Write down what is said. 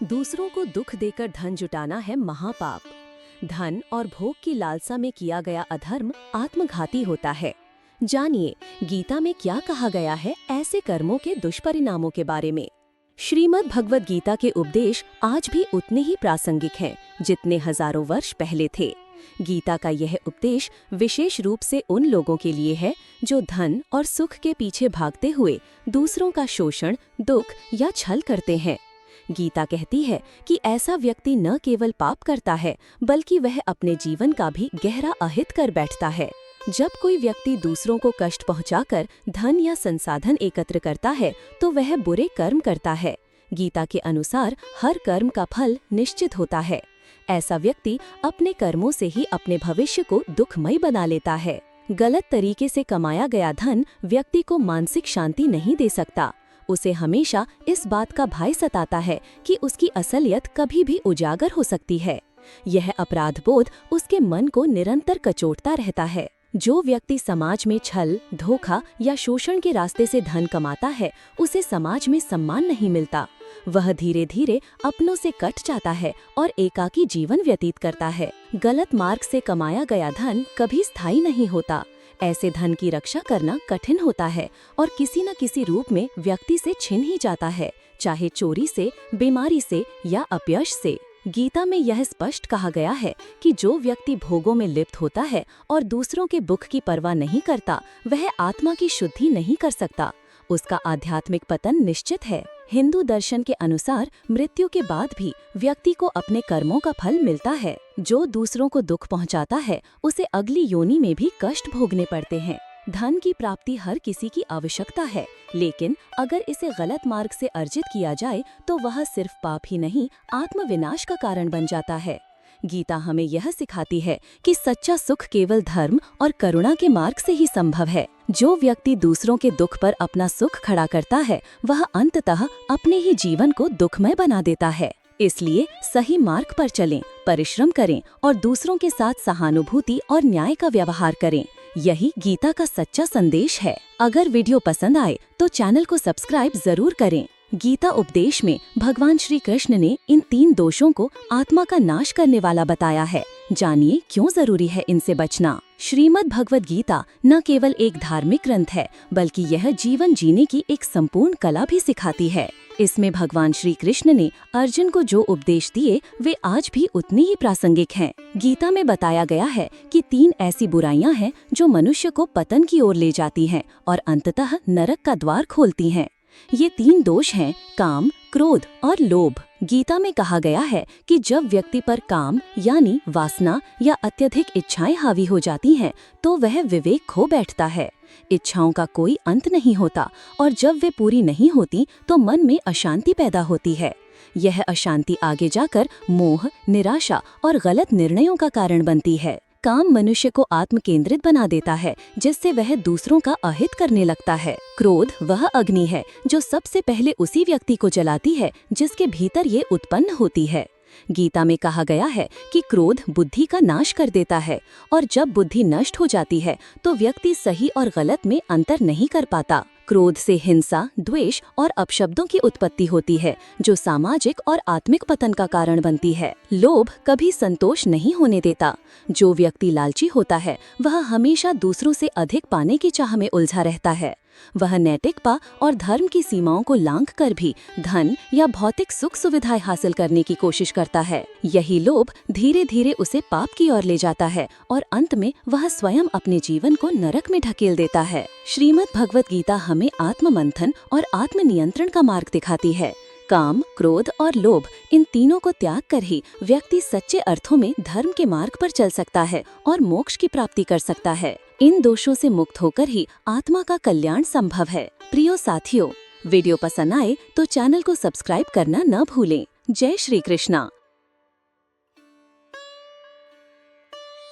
दूसरों को दुख देकर धन जुटाना है महापाप। धन और भोग की लालसा में किया गया अधर्म आत्मघाती होता है। जानिए गीता में क्या कहा गया है ऐसे कर्मों के दुष्परिणामों के बारे में। श्रीमद् भगवद गीता के उपदेश आज भी उतने ही प्रासंगिक हैं जितने हजारों वर्ष पहले थे। गीता का यह उपदेश विशेष रूप से उन लोगों के लिए है जो धन और सुख के पीछे भागते हुए दूसरों का शोषण, दुख या छल करते हैं। गीता कहती है कि ऐसा व्यक्ति न केवल पाप करता है बल्कि वह अपने जीवन का भी गहरा अहित कर बैठता है। जब कोई व्यक्ति दूसरों को कष्ट पहुंचाकर धन या संसाधन एकत्र करता है तो वह बुरे कर्म करता है। गीता के अनुसार हर कर्म का फल निश्चित होता है। ऐसा व्यक्ति अपने कर्मों से ही अपने भविष्य को दुखमय बना लेता है। गलत तरीके से कमाया गया धन व्यक्ति को मानसिक शांति नहीं दे सकता। उसे हमेशा इस बात का भय सताता है कि उसकी असलियत कभी भी उजागर हो सकती है। यह अपराध बोध उसके मन को निरंतर कचोटता रहता है। जो व्यक्ति समाज में छल, धोखा या शोषण के रास्ते से धन कमाता है, उसे समाज में सम्मान नहीं मिलता। वह धीरे धीरे अपनों से कट जाता है और एकाकी जीवन व्यतीत करता है। गलत मार्ग से कमाया गया धन कभी स्थायी नहीं होता। ऐसे धन की रक्षा करना कठिन होता है और किसी न किसी रूप में व्यक्ति से छिन ही जाता है, चाहे चोरी से, बीमारी से या अपयश से। गीता में यह स्पष्ट कहा गया है कि जो व्यक्ति भोगों में लिप्त होता है और दूसरों के दुख की परवाह नहीं करता, वह आत्मा की शुद्धि नहीं कर सकता। उसका आध्यात्मिक पतन निश्चित है। हिंदू दर्शन के अनुसार मृत्यु के बाद भी व्यक्ति को अपने कर्मों का फल मिलता है। जो दूसरों को दुख पहुंचाता है, उसे अगली योनि में भी कष्ट भोगने पड़ते हैं। धन की प्राप्ति हर किसी की आवश्यकता है, लेकिन अगर इसे गलत मार्ग से अर्जित किया जाए तो वह सिर्फ पाप ही नहीं, आत्मविनाश का कारण बन जाता है। गीता हमें यह सिखाती है कि सच्चा सुख केवल धर्म और करुणा के मार्ग से ही संभव है। जो व्यक्ति दूसरों के दुख पर अपना सुख खड़ा करता है, वह अंततः अपने ही जीवन को दुखमय बना देता है। इसलिए सही मार्ग पर चलें, परिश्रम करें और दूसरों के साथ सहानुभूति और न्याय का व्यवहार करें। यही गीता का सच्चा संदेश है। अगर वीडियो पसंद आए तो चैनल को सब्सक्राइब जरूर करें। गीता उपदेश में भगवान श्री कृष्ण ने इन 3 दोषों को आत्मा का नाश करने वाला बताया है। जानिए क्यों जरूरी है इनसे बचना। श्रीमद् भगवद गीता न केवल एक धार्मिक ग्रंथ है, बल्कि यह जीवन जीने की एक संपूर्ण कला भी सिखाती है। इसमें भगवान श्री कृष्ण ने अर्जुन को जो उपदेश दिए, वे आज भी उतने ही प्रासंगिक हैं। गीता में बताया गया है कि 3 ऐसी बुराइयां हैं जो मनुष्य को पतन की ओर ले जाती हैं और अंततः नरक का द्वार खोलती हैं। ये 3 दोष हैं काम, क्रोध और लोभ। गीता में कहा गया है कि जब व्यक्ति पर काम यानी वासना या अत्यधिक इच्छाएं हावी हो जाती हैं, तो वह विवेक खो बैठता है। इच्छाओं का कोई अंत नहीं होता और जब वे पूरी नहीं होती तो मन में अशांति पैदा होती है। यह अशांति आगे जाकर मोह, निराशा और गलत निर्णयों का कारण बनती है। काम मनुष्य को आत्म केंद्रित बना देता है, जिससे वह दूसरों का अहित करने लगता है। क्रोध वह अग्नि है जो सबसे पहले उसी व्यक्ति को जलाती है जिसके भीतर ये उत्पन्न होती है। गीता में कहा गया है कि क्रोध बुद्धि का नाश कर देता है और जब बुद्धि नष्ट हो जाती है तो व्यक्ति सही और गलत में अंतर नहीं कर पाता। क्रोध से हिंसा, द्वेष और अपशब्दों की उत्पत्ति होती है, जो सामाजिक और आत्मिक पतन का कारण बनती है। लोभ कभी संतोष नहीं होने देता। जो व्यक्ति लालची होता है, वह हमेशा दूसरों से अधिक पाने की चाह में उलझा रहता है। वह नैतिकता और धर्म की सीमाओं को लांघ कर भी धन या भौतिक सुख सुविधाएं हासिल करने की कोशिश करता है। यही लोभ धीरे धीरे उसे पाप की ओर ले जाता है और अंत में वह स्वयं अपने जीवन को नरक में ढकेल देता है। श्रीमद् भगवद गीता हमें आत्म मंथन और आत्म नियंत्रण का मार्ग दिखाती है। काम, क्रोध और लोभ, इन तीनों को त्याग कर ही व्यक्ति सच्चे अर्थों में धर्म के मार्ग पर चल सकता है और मोक्ष की प्राप्ति कर सकता है। इन दोषों से मुक्त होकर ही आत्मा का कल्याण संभव है। प्रियो साथियों, वीडियो पसंद आए तो चैनल को सब्सक्राइब करना न भूलें। जय श्री कृष्णा।